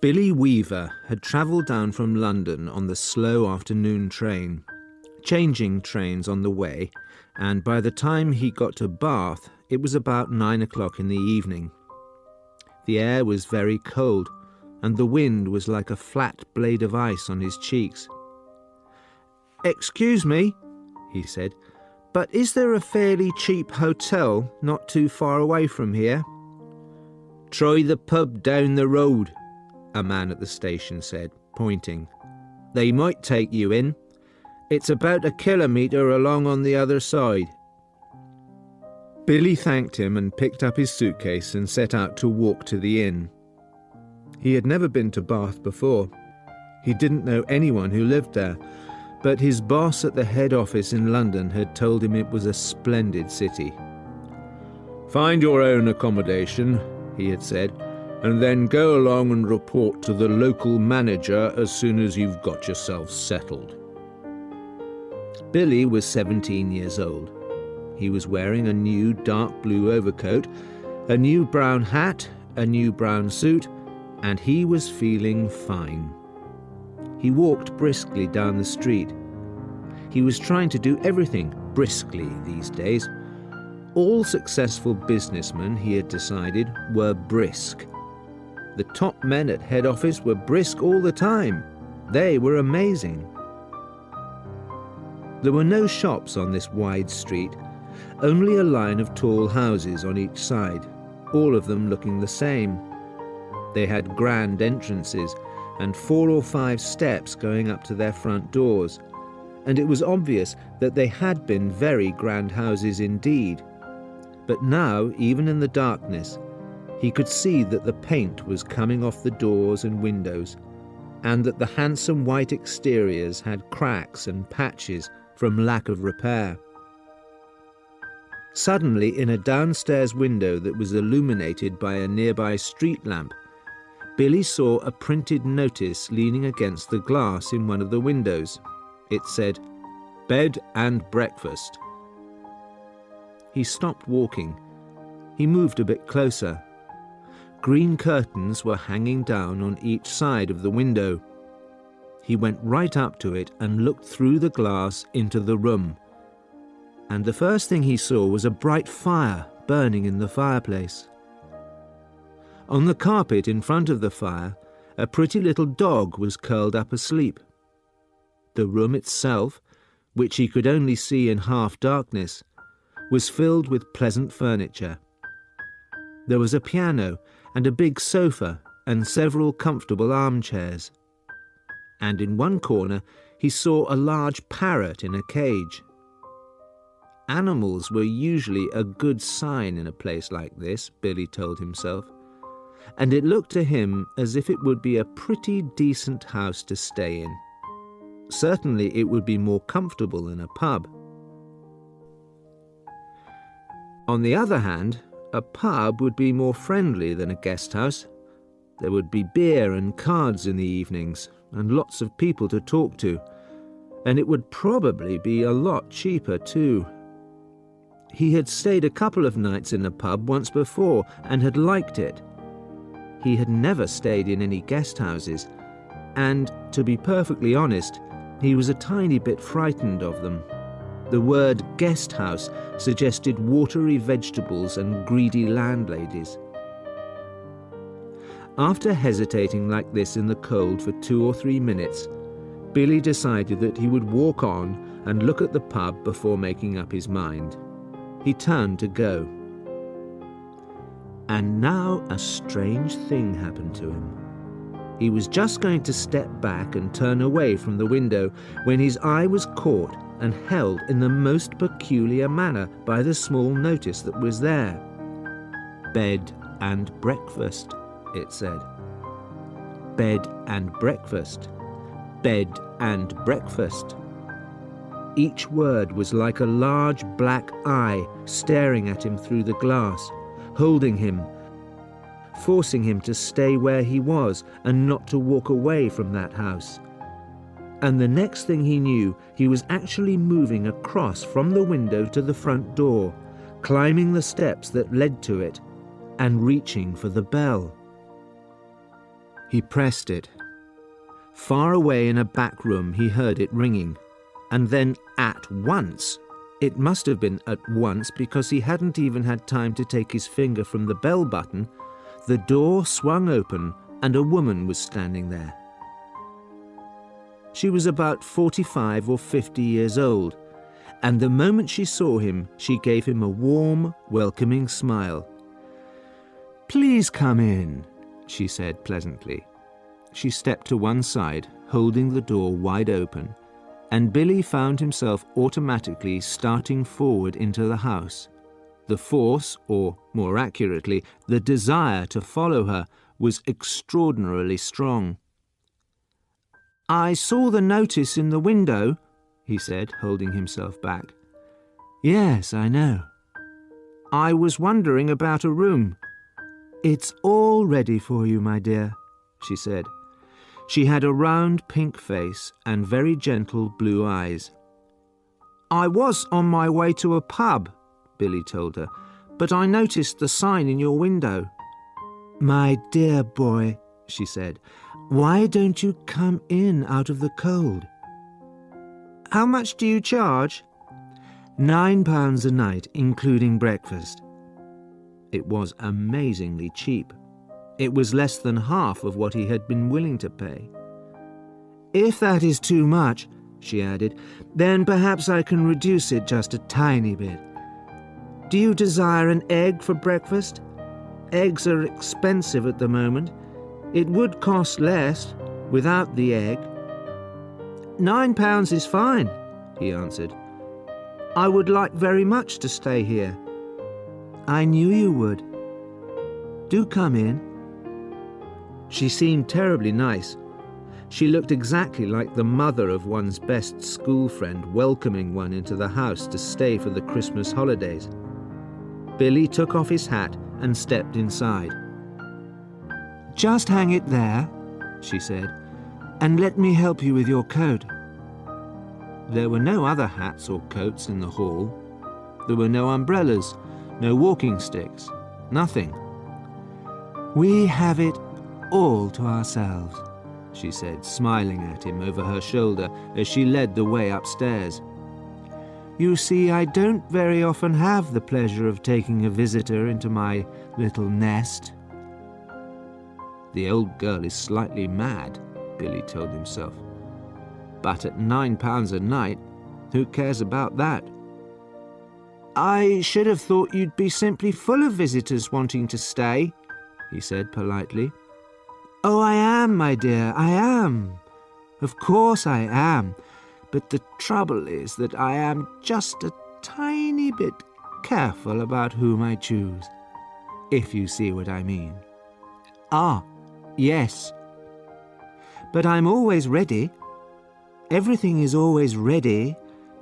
Billy Weaver had travelled down from London on the slow afternoon train, changing trains on the way, and by the time he got to Bath, it was about 9 o'clock in the evening. The air was very cold, and the wind was like a flat blade of ice on his cheeks. "Excuse me," he said, "but is there a fairly cheap hotel not too far away from here?" "Try the pub down the road," a man at the station said, pointing. "They might take you in. It's about 1 kilometre along on the other side." Billy thanked him and picked up his suitcase and set out to walk to the inn. He had never been to Bath before. He didn't know anyone who lived there, but his boss at the head office in London had told him it was a splendid city. "Find your own accommodation," he had said, "and then go along and report to the local manager as soon as you've got yourself settled." Billy was 17 years old. He was wearing a new dark blue overcoat, a new brown hat, a new brown suit, and he was feeling fine. He walked briskly down the street. He was trying to do everything briskly these days. All successful businessmen, he had decided, were brisk. The top men at head office were brisk all the time. They were amazing. There were no shops on this wide street, only a line of tall houses on each side, all of them looking the same. They had grand entrances and 4 or 5 steps going up to their front doors, and it was obvious that they had been very grand houses indeed. But now, even in the darkness, he could see that the paint was coming off the doors and windows, and that the handsome white exteriors had cracks and patches from lack of repair. Suddenly, in a downstairs window that was illuminated by a nearby street lamp, Billy saw a printed notice leaning against the glass in one of the windows. It said, "Bed and breakfast." He stopped walking. He moved a bit closer. Green curtains were hanging down on each side of the window. He went right up to it and looked through the glass into the room. And the first thing he saw was a bright fire burning in the fireplace. On the carpet in front of the fire, a pretty little dog was curled up asleep. The room itself, which he could only see in half darkness, was filled with pleasant furniture. There was a piano and a big sofa and several comfortable armchairs. And in one corner he saw a large parrot in a cage. Animals were usually a good sign in a place like this, Billy told himself, and it looked to him as if it would be a pretty decent house to stay in. Certainly it would be more comfortable than a pub. On the other hand, a pub would be more friendly than a guest house. There would be beer and cards in the evenings, and lots of people to talk to, and it would probably be a lot cheaper too. He had stayed a couple of nights in a pub once before and had liked it. He had never stayed in any guest houses, and, to be perfectly honest, he was a tiny bit frightened of them. The word guest house suggested watery vegetables and greedy landladies. After hesitating like this in the cold for 2 or 3 minutes, Billy decided that he would walk on and look at the pub before making up his mind. He turned to go. And now a strange thing happened to him. He was just going to step back and turn away from the window when his eye was caught and held in the most peculiar manner by the small notice that was there. "Bed and breakfast," it said. Bed and breakfast. Bed and breakfast. Each word was like a large black eye staring at him through the glass, holding him, forcing him to stay where he was and not to walk away from that house. And the next thing he knew, he was actually moving across from the window to the front door, climbing the steps that led to it, and reaching for the bell. He pressed it. Far away in a back room he heard it ringing, and then at once, it must have been at once because he hadn't even had time to take his finger from the bell button, the door swung open and a woman was standing there. She was about 45 or 50 years old, and the moment she saw him, she gave him a warm, welcoming smile. "Please come in," she said pleasantly. She stepped to one side, holding the door wide open, and Billy found himself automatically starting forward into the house. The force, or more accurately, the desire to follow her, was extraordinarily strong. "I saw the notice in the window," he said, holding himself back. "Yes, I know." "I was wondering about a room." "It's all ready for you, my dear," she said. She had a round pink face and very gentle blue eyes. "I was on my way to a pub," Billy told her, "but I noticed the sign in your window." "My dear boy," she said, "why don't you come in out of the cold?" "How much do you charge?" £9 a night, including breakfast. It was amazingly cheap. It was less than half of what he had been willing to pay. "If that is too much," she added, "then perhaps I can reduce it just a tiny bit. Do you desire an egg for breakfast? Eggs are expensive at the moment. It would cost less without the egg." £9 is fine," he answered. "I would like very much to stay here." "I knew you would. Do come in." She seemed terribly nice. She looked exactly like the mother of one's best school friend welcoming one into the house to stay for the Christmas holidays. Billy took off his hat and stepped inside. "Just hang it there," she said, "and let me help you with your coat." There were no other hats or coats in the hall. There were no umbrellas, no walking sticks, nothing. "We have it all to ourselves," she said, smiling at him over her shoulder as she led the way upstairs. "You see, I don't very often have the pleasure of taking a visitor into my little nest." The old girl is slightly mad, Billy told himself. But at £9 a night, who cares about that? "I should have thought you'd be simply full of visitors wanting to stay," he said politely. "Oh, I am, my dear, I am. Of course I am. But the trouble is that I am just a tiny bit careful about whom I choose, if you see what I mean." "Ah, yes. But I'm always ready. Everything is always ready,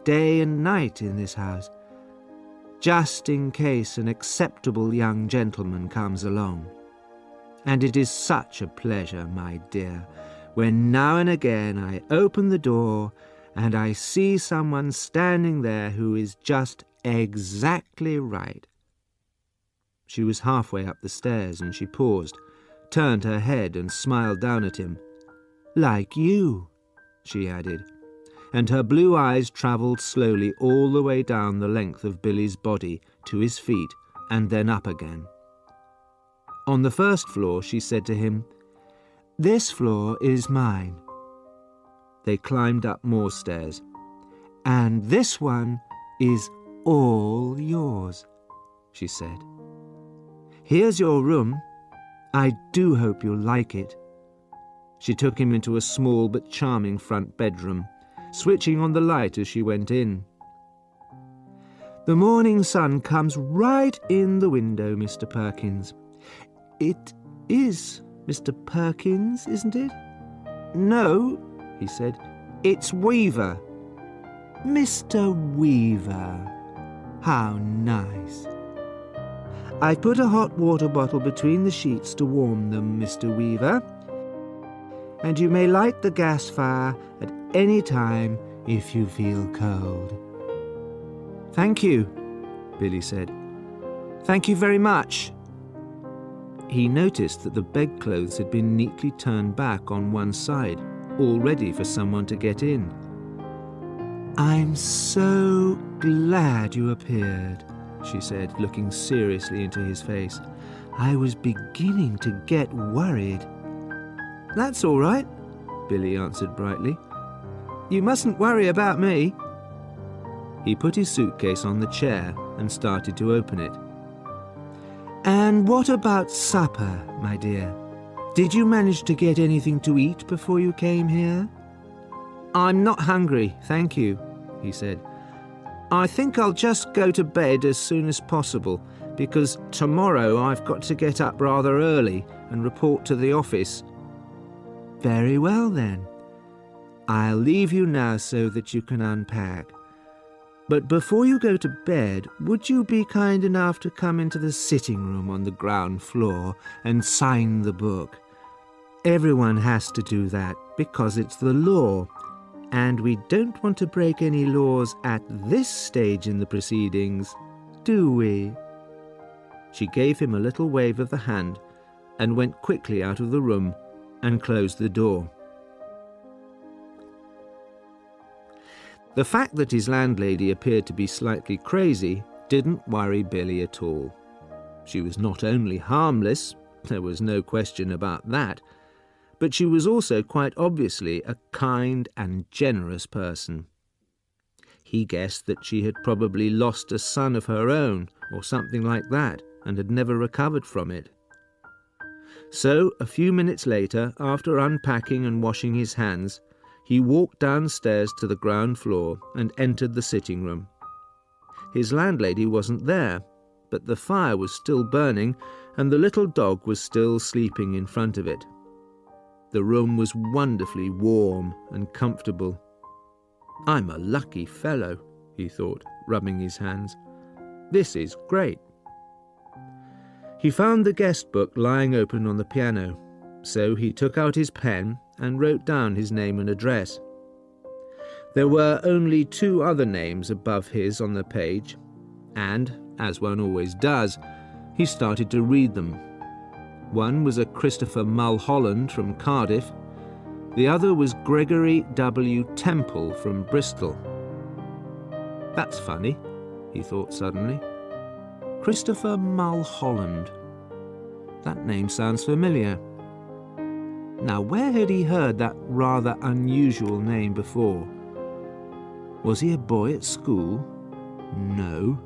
day and night in this house, just in case an acceptable young gentleman comes along. And it is such a pleasure, my dear, when now and again I open the door and I see someone standing there who is just exactly right." She was halfway up the stairs and she paused, turned her head and smiled down at him. "Like you," she added, and her blue eyes travelled slowly all the way down the length of Billy's body to his feet and then up again. On the first floor, she said to him, "This floor is mine." They climbed up more stairs. "And this one is all yours," she said. "Here's your room. I do hope you'll like it." She took him into a small but charming front bedroom, switching on the light as she went in. "The morning sun comes right in the window, Mr. Perkins. It is Mr. Perkins, isn't it?" "No," he said, "it's Weaver." "Mr. Weaver. How nice. I put a hot water bottle between the sheets to warm them, Mr. Weaver. And you may light the gas fire at any time if you feel cold." "Thank you," Billy said. "Thank you very much." He noticed that the bedclothes had been neatly turned back on one side, all ready for someone to get in. "I'm so glad you appeared," she said, looking seriously into his face. "I was beginning to get worried." "That's all right," Billy answered brightly. "You mustn't worry about me." He put his suitcase on the chair and started to open it. "And what about supper, my dear? Did you manage to get anything to eat before you came here?" "I'm not hungry, thank you," he said. "I think I'll just go to bed as soon as possible, because tomorrow I've got to get up rather early and report to the office." "Very well then. I'll leave you now so that you can unpack. But before you go to bed, would you be kind enough to come into the sitting room on the ground floor and sign the book? Everyone has to do that because it's the law, and we don't want to break any laws at this stage in the proceedings, do we?" She gave him a little wave of the hand and went quickly out of the room and closed the door. The fact that his landlady appeared to be slightly crazy didn't worry Billy at all. She was not only harmless, there was no question about that, but she was also quite obviously a kind and generous person. He guessed that she had probably lost a son of her own or something like that and had never recovered from it. So, a few minutes later, after unpacking and washing his hands, he walked downstairs to the ground floor and entered the sitting room. His landlady wasn't there, but the fire was still burning and the little dog was still sleeping in front of it. The room was wonderfully warm and comfortable. "I'm a lucky fellow," he thought, rubbing his hands. "This is great." He found the guest book lying open on the piano, so he took out his pen and wrote down his name and address. There were only 2 other names above his on the page, and, as one always does, he started to read them. One was a Christopher Mulholland from Cardiff. The other was Gregory W. Temple from Bristol. "That's funny," he thought suddenly. Christopher Mulholland. That name sounds familiar. Now, where had he heard that rather unusual name before? Was he a boy at school? No.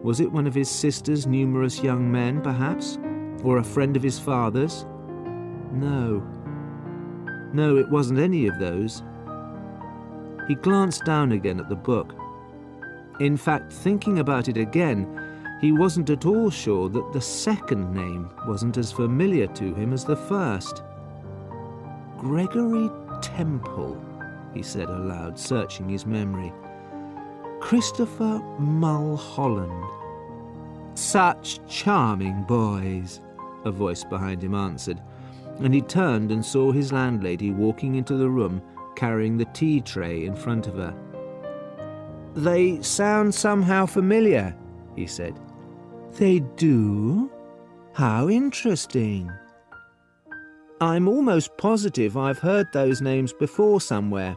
Was it one of his sister's numerous young men, perhaps? Or a friend of his father's? No. No, it wasn't any of those. He glanced down again at the book. In fact, thinking about it again, he wasn't at all sure that the second name wasn't as familiar to him as the first. Gregory Temple, he said aloud, searching his memory. Christopher Mulholland. "Such charming boys," a voice behind him answered, and he turned and saw his landlady walking into the room carrying the tea tray in front of her. "They sound somehow familiar," he said. "They do? How interesting. I'm almost positive I've heard those names before somewhere.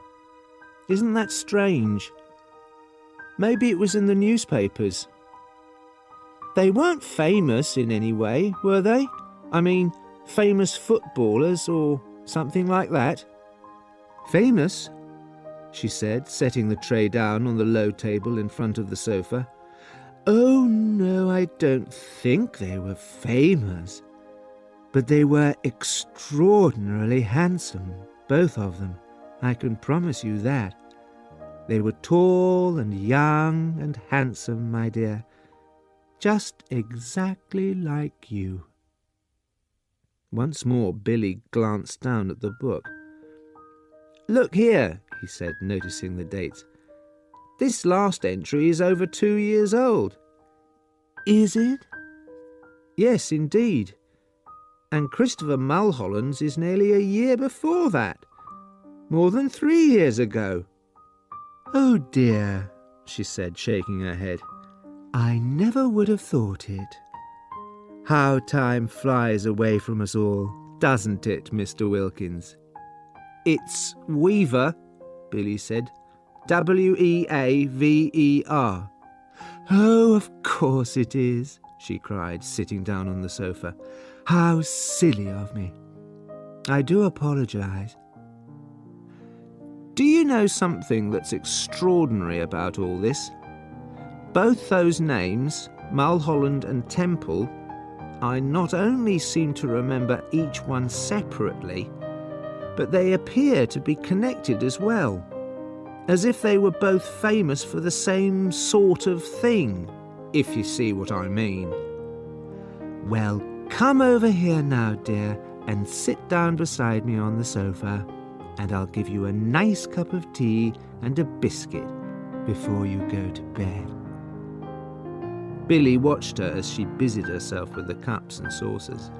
Isn't that strange? Maybe it was in the newspapers. They weren't famous in any way, were they? I mean, famous footballers or something like that?" "Famous?" she said, setting the tray down on the low table in front of the sofa. "Oh, no, I don't think they were famous. But they were extraordinarily handsome, both of them, I can promise you that. They were tall and young and handsome, my dear, just exactly like you." Once more Billy glanced down at the book. "Look here," he said, noticing the dates. "This last entry is over 2 years old." "Is it?" "Yes, indeed. And Christopher Mulholland's is nearly a year before that. More than 3 years ago." "Oh dear," she said, shaking her head. "I never would have thought it. How time flies away from us all, doesn't it, Mr. Wilkins? It's Weaver, Billy said. W-E-A-V-E-R. Oh, of course it is, she cried, sitting down on the sofa. How silly of me. I do apologise. Do you know something that's extraordinary about all this? Both those names, Mulholland and Temple, I not only seem to remember each one separately, but they appear to be connected as well, as if they were both famous for the same sort of thing, if you see what I mean. Well, come over here now, dear, and sit down beside me on the sofa, and I'll give you a nice cup of tea and a biscuit before you go to bed. Billy watched her as she busied herself with the cups and saucers.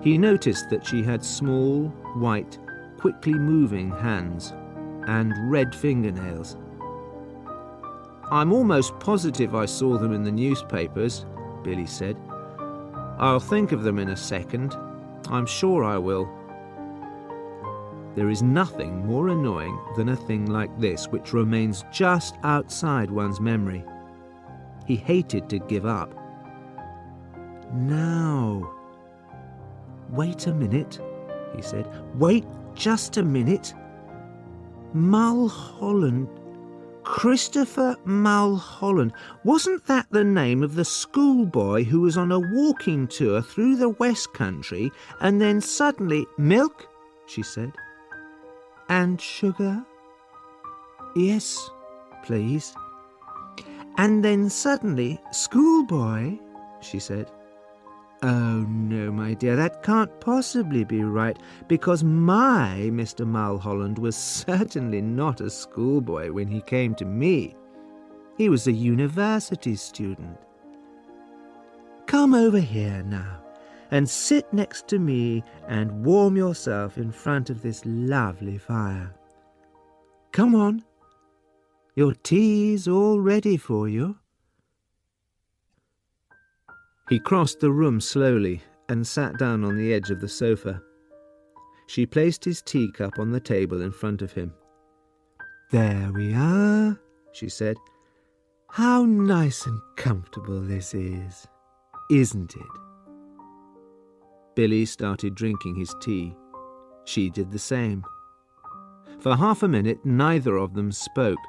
He noticed that she had small, white, quickly moving hands and red fingernails. I'm almost positive I saw them in the newspapers, Billy said. I'll think of them in a second. I'm sure I will. There is nothing more annoying than a thing like this which remains just outside one's memory. He hated to give up. Now, wait a minute, he said. Wait just a minute. Mulholland. Christopher Mulholland. Wasn't that the name of the schoolboy who was on a walking tour through the West Country and then suddenly... Milk? She said. And sugar? Yes, please. And then suddenly, schoolboy, she said. Oh, no, my dear, that can't possibly be right, because my Mr. Mulholland was certainly not a schoolboy when he came to me. He was a university student. Come over here now, and sit next to me and warm yourself in front of this lovely fire. Come on. Your tea's all ready for you. He crossed the room slowly and sat down on the edge of the sofa. She placed his teacup on the table in front of him. There we are, she said. How nice and comfortable this is, isn't it? Billy started drinking his tea. She did the same. For half a minute, neither of them spoke,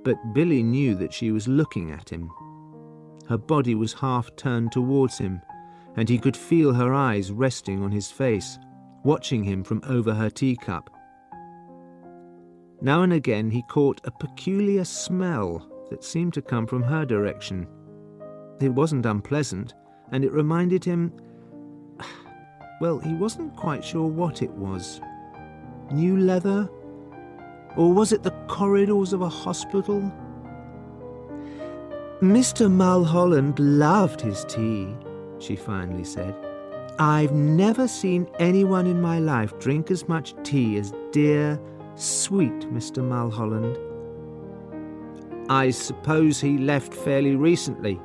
but Billy knew that she was looking at him. Her body was half turned towards him, and he could feel her eyes resting on his face, watching him from over her teacup. Now and again he caught a peculiar smell that seemed to come from her direction. It wasn't unpleasant, and it reminded him... Well, he wasn't quite sure what it was. New leather? Or was it the corridors of a hospital? Mr. Mulholland loved his tea, she finally said. I've never seen anyone in my life drink as much tea as dear, sweet Mr. Mulholland. I suppose he left fairly recently,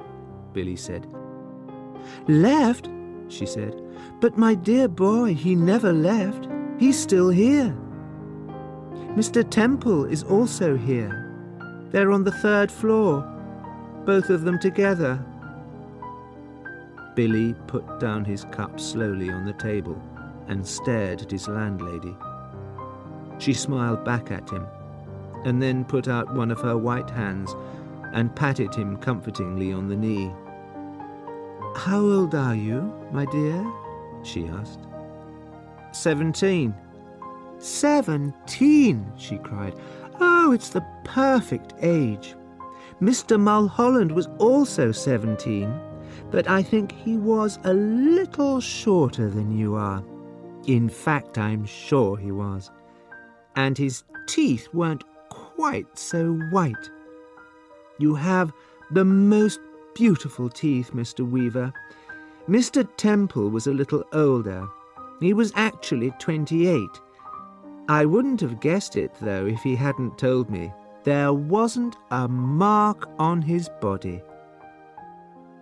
Billy said. Left? She said. But my dear boy, he never left. He's still here. Mr. Temple is also here. They're on the 3rd floor, both of them together. Billy put down his cup slowly on the table and stared at his landlady. She smiled back at him, and then put out one of her white hands and patted him comfortingly on the knee. How old are you, my dear? She asked. 17. 17, she cried. Oh, it's the perfect age. Mr. Mulholland was also 17, but I think he was a little shorter than you are. In fact, I'm sure he was. And his teeth weren't quite so white. You have the most beautiful teeth, Mr. Weaver. Mr. Temple was a little older. He was actually 28. I wouldn't have guessed it, though, if he hadn't told me. There wasn't a mark on his body.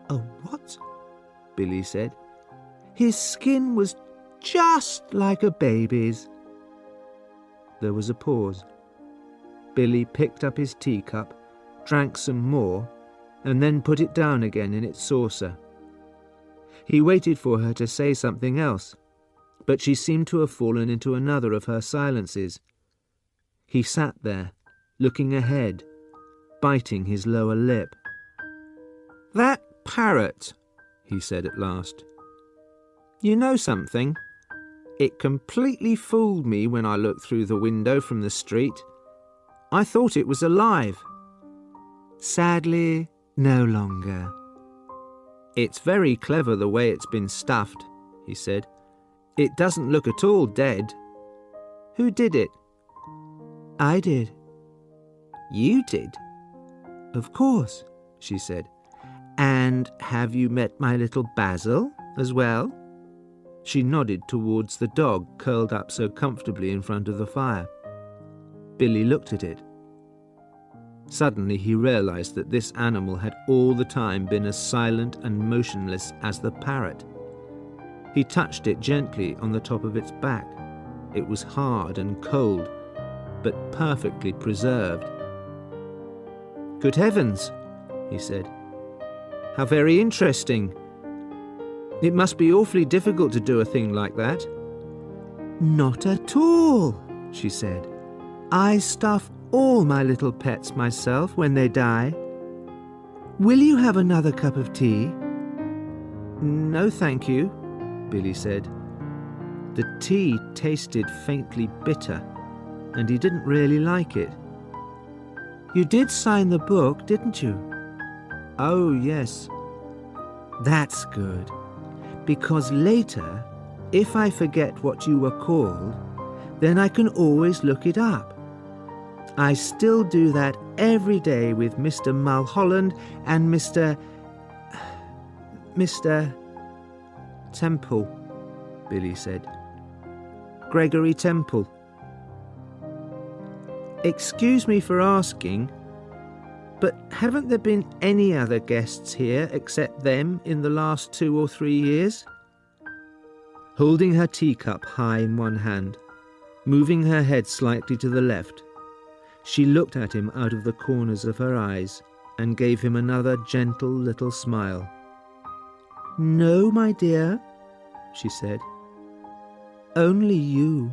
A what? Billy said. "His skin was just like a baby's." There was a pause. Billy picked up his teacup, drank some more, and then put it down again in its saucer. He waited for her to say something else, but she seemed to have fallen into another of her silences. He sat there, looking ahead, biting his lower lip. "That parrot," he said at last. "You know something? It completely fooled me when I looked through the window from the street. I thought it was alive. Sadly, no longer." "It's very clever the way it's been stuffed," he said. "It doesn't look at all dead. Who did it?" "I did." "You did?" "Of course," she said. "And have you met my little Basil as well?" She nodded towards the dog curled up so comfortably in front of the fire. Billy looked at it. Suddenly he realized that this animal had all the time been as silent and motionless as the parrot. He touched it gently on the top of its back. It was hard and cold, but perfectly preserved. "Good heavens," he said. "How very interesting. It must be awfully difficult to do a thing like that." "Not at all," she said. "I stuff all my little pets myself when they die. Will you have another cup of tea?" "No, thank you," Billy said. The tea tasted faintly bitter, and he didn't really like it. "You did sign the book, didn't you?" "Oh, yes." "That's good, because later, if I forget what you were called, then I can always look it up. I still do that every day with Mr. Mulholland and Mr. Temple," Billy said. "Gregory Temple." "Excuse me for asking, but haven't there been any other guests here except them in the last 2 or 3 years?" Holding her teacup high in one hand, moving her head slightly to the left, she looked at him out of the corners of her eyes and gave him another gentle little smile. "No, my dear," she said. "Only you."